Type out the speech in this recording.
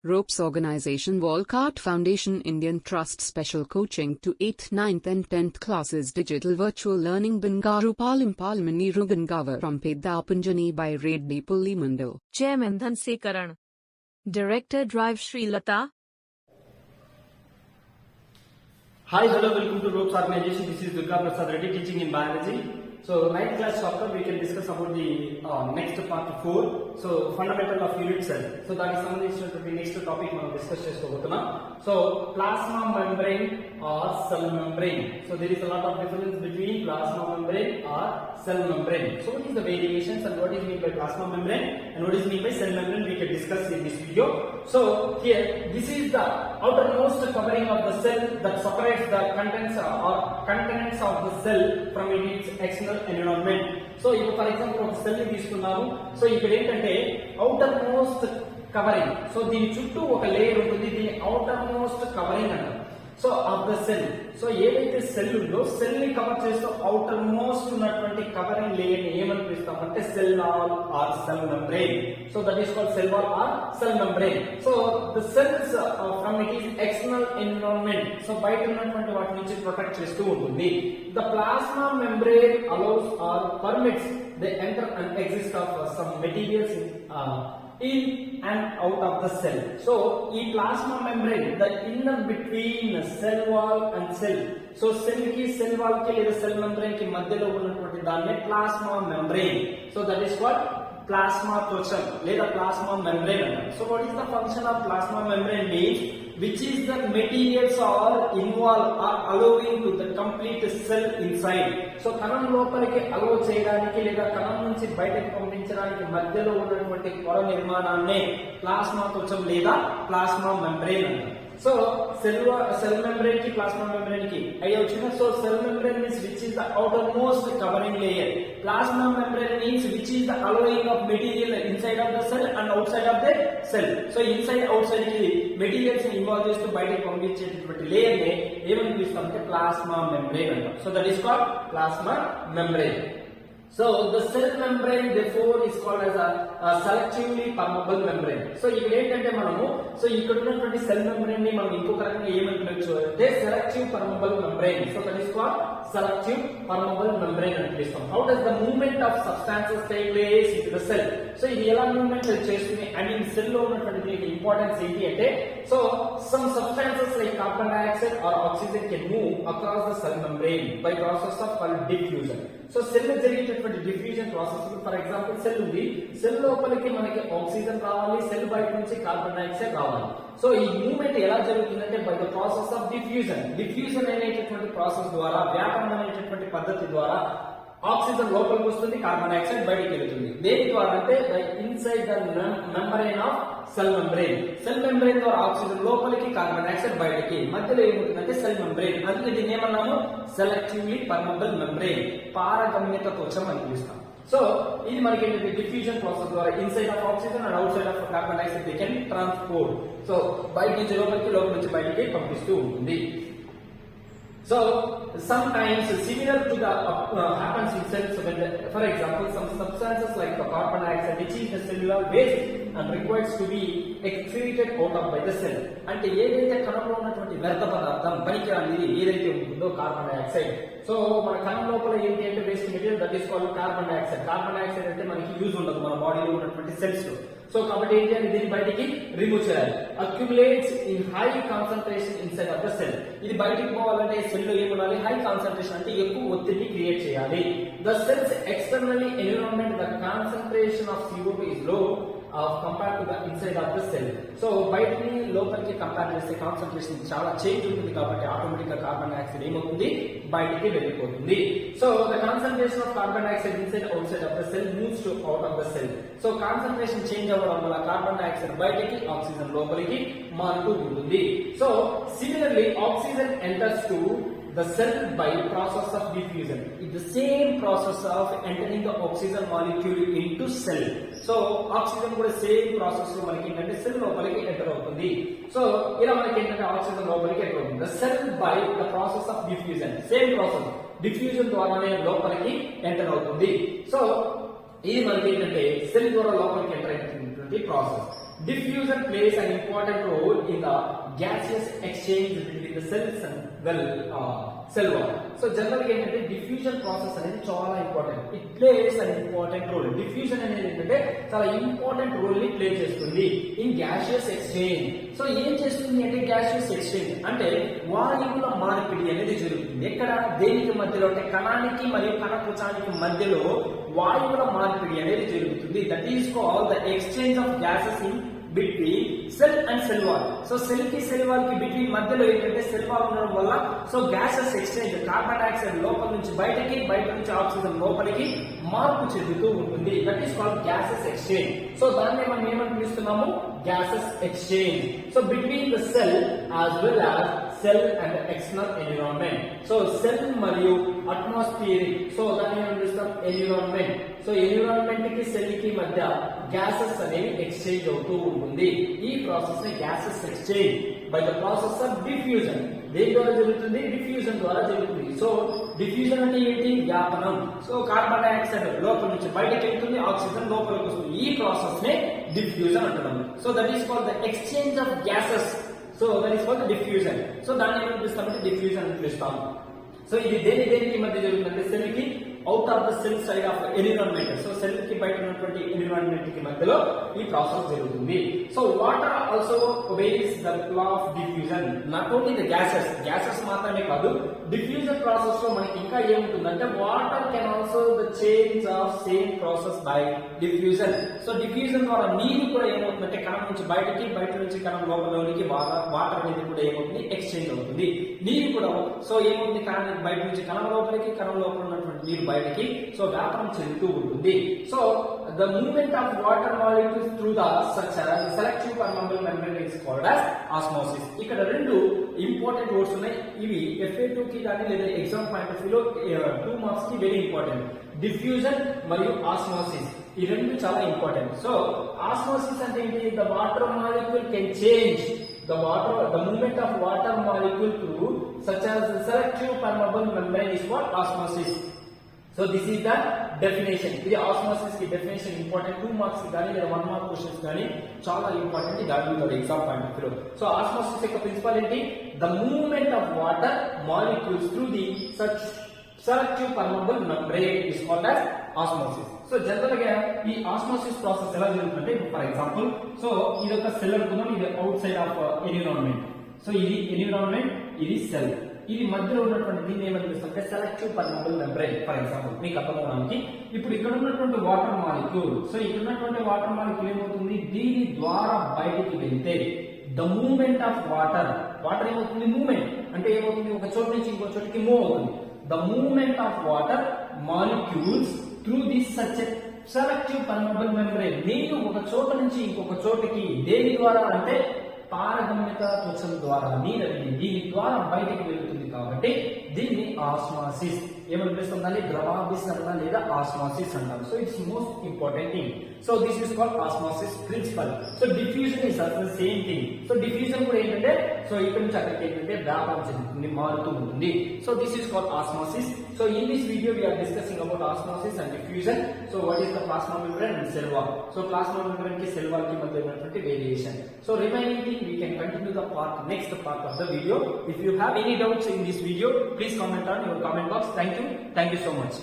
Ropes Organization Walcott Foundation Indian Trust Special Coaching to 8th, 9th and 10th Classes Digital Virtual Learning Bangaru Palimani Rugangavar from Pedapunjani by Reddy Pulli Mandal. Chairman Dhansekaran. Director Drive Sri Lata. Hi, hello, welcome to Ropes Organization. This is Durga Prasad Reddy teaching in biology. So 9th class chapter we can discuss about the next part 4. So fundamental of unit cell. So that is the next topic we discuss chestukobothunam. So plasma membrane or cell membrane. So there is a lot of difference between plasma membrane or cell membrane. So what is the variations and what is meant by plasma membrane and what is meant by cell membrane we can discuss in this video. So here this is the outermost covering of the cell that separates the contents of the cell from its external environment. So if for example ఒక cell ని తీసుకున్నాము. So ఇక్కడ ఏంటంటే outer most covering. So దీని చుట్టూ ఒక layer ఉంటుంది. దీని outer most covering అంటారు. So of the cell. So ఏదైతే సెల్ ఉందో సెల్ ని కవర్ చేస్తూ అవుటర్ మోస్ట్ ఉన్నటువంటి కవరింగ్ లేయర్ ని ఏమని పిలుస్తామంటే cell wall or cell membrane. So that is called cell wall or cell membrane. So the cells from it is external environment. So బయట ఉన్నటువంటి వాటి నుంచి ప్రొటెక్ట్ చేస్తూ ఉంటుంది. The plasma membrane allows or permits they enter and exist of some materials in and out of the cell. So ఈ plasma membrane, the inner between cell wall and cell. So cell ki cell wall ki లేదా cell membrane ki మధ్యలో ఉన్నటువంటి దాన్ని plasma membrane. So that is what plasma త్వచం లేదా plasma membrane అంటారు. So what is the function of plasma membrane means which is the materials are involved or allowing to the complete cell inside. So కణం లోపలికి అలో చేయడానికి లేదా కణం నుంచి బయటకు పంపించడానికి మధ్యలో ఉన్నటువంటి పొర నిర్మాణాన్నే ప్లాస్మా త్వచం లేదా ప్లాస్మా మెంబ్రేన్ అంటారు. సో సెల్ మెంబ్రేన్ కి ప్లాస్మా మెంబ్రేన్ కి అయ్యి వచ్చిన. So cell membrane means which is the outer most covering layer. Plasma membrane means which is the allowing of material inside of the cell and outside of the cell. So inside outside కి materials involve చేస్తూ బయటకు పంపించేటటువంటి layer ని ఏమని పిలుస్తామంటే plasma membrane అంటాం. So that is called plasma membrane. So the cell membrane therefore is called as a selectively permeable membrane. So ఇక్కడ ఏంటంటే మనము so ఇక్కడ ఉన్నటువంటి సెల్ మెంబ్రేన్ ని మనం ఇంకొక రకంగా ఏమని పిలవచ్చు అంటే selective permeable membrane. So that is called selective permeable membrane అని పిలుస్తాం. How does the movement of substances take place in the cell. So ఇది ఎలా మూవ్మెంట్ చేస్తుంది అండ్ ఈ సెల్ లో ఉన్నటువంటి దీనికి ఇంపార్టెన్స్ ఏంటి అంటే so some substances like carbon dioxide or oxygen can move across the cell membrane by process of called diffusion. So cell జరిగేటటువంటి diffusion process for example cell ఉంది. సెల్ లోపలికి మనకి ఆక్సిజన్ రావాలి, సెల్ బయట నుంచి కార్బన్ డయాక్సైడ్ రావాలి. So ఈ movement ఎలా జరుగుతుందంటే by the process of diffusion. Diffusion అనేటటువంటి ప్రాసెస్ ద్వారా వ్యాపనం అనేటటువంటి పద్ధతి ద్వారా ఆక్సిజన్ లోపలికి వస్తుంది, కార్బన్ డయాక్సైడ్ బయటికి వెళ్తుంది. దేని ద్వారా అంటే inside the membrane of cell membrane. Cell membrane ద్వారా ఆక్సిజన్ లోపలికి, కార్బన్ డయాక్సైడ్ బయటికి, మధ్యలో ఏముంటుందంటే సెల్ మెంబ్రేన్. అందుకే దీన్ని ఏమన్నాము సెలెక్టివ్లీ పర్మబుల్ మెంబ్రేన్, పారగమ్యత త్వచం అని పిలుస్తాం. సో ఇది మనకి ఏంటంటే డిఫ్యూజన్ ప్రాసెస్ ద్వారా inside of oxygen and out side of carbon dioxide they can transport. So బయట నుంచి లోపలికి, లోపల నుంచి బయటికి పంపిస్తూ ఉంటుంది. So sometimes similar to the happens in cells when for example some substances like the carbon dioxide which is the cellular waste and requires to be excreted out of by the cell. అంటే ఏదైతే కణంలో ఉన్నటువంటి వ్యర్థ పదార్థం పనికిరానిది ఏదైతే ఉంటుందో carbon dioxide. So మన కణం లోపల ఏంటి అంటే waste material that is called carbon dioxide. Carbon dioxide అంటే మనకి యూజ్ ఉండదు మన బాడీలో ఉన్నటువంటి సెల్స్ లో. సో కాబట్టి ఏంటి అంటే దీన్ని బయటికి రిమూవ్ చేయాలి. Accumulates in high concentration inside of the cell. ఇది బయటికి పోవాలంటే సెల్ లో ఏముండాలి? హై కాన్సంట్రేషన్ అంటే ఎక్కువ ఒత్తిడిని క్రియేట్ చేయాలి. The cells externally environment the concentration of CO2 is low compare to the inside of the cell. So బయటిని లోపలికి కంపేర్ చేస్తే కాన్సంట్రేషన్ చాలా చేంజ్ ఉంటుంది కాబట్టి ఆటోమేటిక్ గా కార్బన్ డయాక్సైడ్ ఏమవుతుంది? బయటికి వెళ్ళిపోతుంది. So the concentration of carbon dioxide inside out side of the cell moves to out of the cell. So concentration change అవ్వడం వల్ల కార్బన్ డయాక్సైడ్ బయటికి, ఆక్సిజన్ లోపలికి మారుతూ ఉంటుంది. So similarly oxygen enters to the cell by process of diffusion. It's the same process of entering the oxygen molecule into cell. So oxygen కూడా same process లో మనకి ఏంటంటే సెల్ లోపలికి ఎంటర్ అవుతుంది. సో ఇలా మనకి ఏంటంటే ఆక్సిజన్ లోపలికి ఎంటర్ అవుతుంది. The cell by the process of diffusion. Same process diffusion ద్వారానే లోపలికి ఎంటర్ అవుతుంది. సో ఇది మనకి ఏంటంటే సెల్ ద్వారా లోపలికి ఎంటర్ అయినటువంటి process. diffusion plays an important role in the gaseous exchange between the cells and cell wall. So జనరల్గా ఏంటంటే డిఫ్యూజన్ ప్రాసెస్ అనేది చాలా important. It plays an important role. Diffusion అనేది ఏంటంటే చాలా ఇంపార్టెంట్ రోల్ ని ప్లే చేస్తుంది ఇన్ గ్యాసియస్ ఎక్స్చేంజ్. సో ఏం చేస్తుంది అంటే గ్యాసియస్ ఎక్స్చేంజ్ అంటే వాయువుల మార్పిడి అనేది జరుగుతుంది. ఎక్కడ దేనికి మధ్యలో అంటే కణానికి మరియు కణపుచానికి మధ్యలో వాయువుల మార్పిడి అనేది జరుగుతుంది. That is called the exchange of gases in between cell and cell wall. So cell కి సెల్ వాల్ కి బిట్వీన్ మధ్యలో ఏంటంటే సెల్ వాల్ ఉండడం వల్ల so gases exchange, carbon dioxide లోపల నుంచి బయటకి, బయట నుంచి ఆక్సిజన్ లోపలికి మార్పు చెందుతూ ఉంటుంది. That is called gases exchange. So దాన్ని మనం ఏమని పిలుస్తున్నాము? Gases exchange. So between the cell as well as cell and external environment. So cell మరియు అట్మాస్ఫియర్, సో దాన్ని ఏమని పిలుస్తాం? ఎన్విరాన్మెంట్. సో ఎన్విరాన్మెంట్ కి సెల్ కి మధ్య గ్యాసెస్ అనేవి ఎక్స్చేంజ్ అవుతూ ఉంటుంది. ఈ ప్రాసెస్ ని gases exchange by the process of diffusion. దేని ద్వారా జరుగుతుంది? డిఫ్యూజన్ ద్వారా జరుగుతుంది. సో డిఫ్యూజన్ అంటే ఏంటి? వ్యాపనం. సో కార్బన్ డైఆక్సైడ్ లోపల నుంచి బయటకి వెళ్తుంది, ఆక్సిజన్ లోపలికి వస్తుంది. ఈ ప్రాసెస్ నే డిఫ్యూజన్ అంటున్నాం. So that is called the exchange of gases. So that is called the diffusion. So దాన్ని ఏమని పిలుస్తామంటే డిఫ్యూజన్ అని పిలుస్తాం. సో ఇది దేనికి మధ్య జరుగుతుందంటే సెల్ కి out of the cell side of environment. So cell కి బయట ఉన్నటువంటి ఎన్విరాన్మెంట్ కి మధ్యలో ఈ ప్రాసెస్ జరుగుతుంది. So water also obese the law of diffusion. Not only the gases మాత్రమే కాదు, డిఫ్యూజన్ ప్రాసెస్ లో మనకి ఇంకా ఏముంటుందంటే water can also the change of same process by diffusion. So diffusion ద్వారా నీరు కూడా ఏమవుతుందంటే కణం నుంచి బయటకి, బయట నుంచి కణం లోపలికి వాటర్ అనేది కూడా ఏమవుతుంది? ఎక్స్చేంజ్ అవుతుంది. నీరు కూడా సో ఏమవుతుంది? కణం బయట నుంచి కణం లోపలికి, కణం లోపల ఉన్నటువంటి నీరు బయటకి సో వ్యాపనం చెందుతూ ఉంటుంది. So the movement of water molecules through the selective permeable membrane is called as osmosis. ఇక్కడ రెండు ఇంపార్టెంట్ వర్డ్స్ ఉన్నాయి. ఇవి FA2 కి కానీ లేదా ఎగ్జామ్ పాయింట్ ఆఫ్ వ్యూలో 2 మార్క్స్ కి వెరీ ఇంపార్టెంట్. డిఫ్యూజన్ మరియు ఆస్మోసిస్ ఈ రెండు చాలా ఇంపార్టెంట్. సో ఆస్మోసిస్ అంటే ఏంటి? The water molecule can change the movement of water molecule through such as the selective permeable membrane is what? Osmosis. So this is the definition. ఇది osmosis కి definition important. 2 marks గాని లేదా 1 mark questions గాని చాలా important. ఇది అడుగుతారు exam point of view. So osmosis యొక్క principal ఏంటి? the movement of water molecules through the such selective permeable membrane is called as osmosis. So general గా ఈ ఆస్మోసిస్ ప్రాసెస్ ఎలా జరుగుతుందంటే, ఫర్ ఎగ్జాంపుల్ సో ఇది ఒక సెల్ అనుకుందాం. ఇది out side of environment. So ఇది ఎన్విరాన్మెంట్, ఇది సెల్. ఇది మధ్యలో ఉన్నటువంటి దీన్ని ఏమని పిలుస్తామంటే selective permeable membrane. For example మీకు అర్థమవడానికి ఇప్పుడు ఇక్కడ ఉన్నటువంటి వాటర్ మాలిక్యూల్, సో ఇక్కడ ఉన్నటువంటి వాటర్ మాలిక్యూల్ ఏమవుతుంది? దీని ద్వారా బయటికి వెళ్తే ద మూవ్మెంట్ ఆఫ్ వాటర్ ఏమవుతుంది? మూవ్మెంట్ అంటే ఏమవుతుంది? ఒక చోటు నుంచి ఇంకో చోటికి మూవ్ అవుతుంది. The movement of water molecules through this such selective permeable membrane. నీరు ఒక చోట నుంచి ఇంకొక చోటికి దేని ద్వారా అంటే పారగమ్యత త్వచం ద్వారా నీరు దీని ద్వారా బయటికి వెళ్తుంది కాబట్టి దీన్ని ఆస్మాసిస్ ఏమని పిలుస్తాం? దాన్ని ద్రవాభిసరణ లేదా ఆస్మాసిస్ అంటారు. So it's most important thing. So this is called osmosis principle. So diffusion is also same thing. So diffusion కూడా ఏంటంటే సో ఇక్కడ నుంచి అక్కడికి ఏంటంటే వ్యాపనం చెందుతుంది, మారుతూ ఉంటుంది. So this is called osmosis. So in this video we are discussing about osmosis and diffusion. So what is the plasma membrane and cell wall? So plasma membrane ki cell wall ki madhya unnatuvanti variation. So remaining thing we can continue the next part of the video. If you have any doubts in this video, please comment on your comment box. Thank you so much.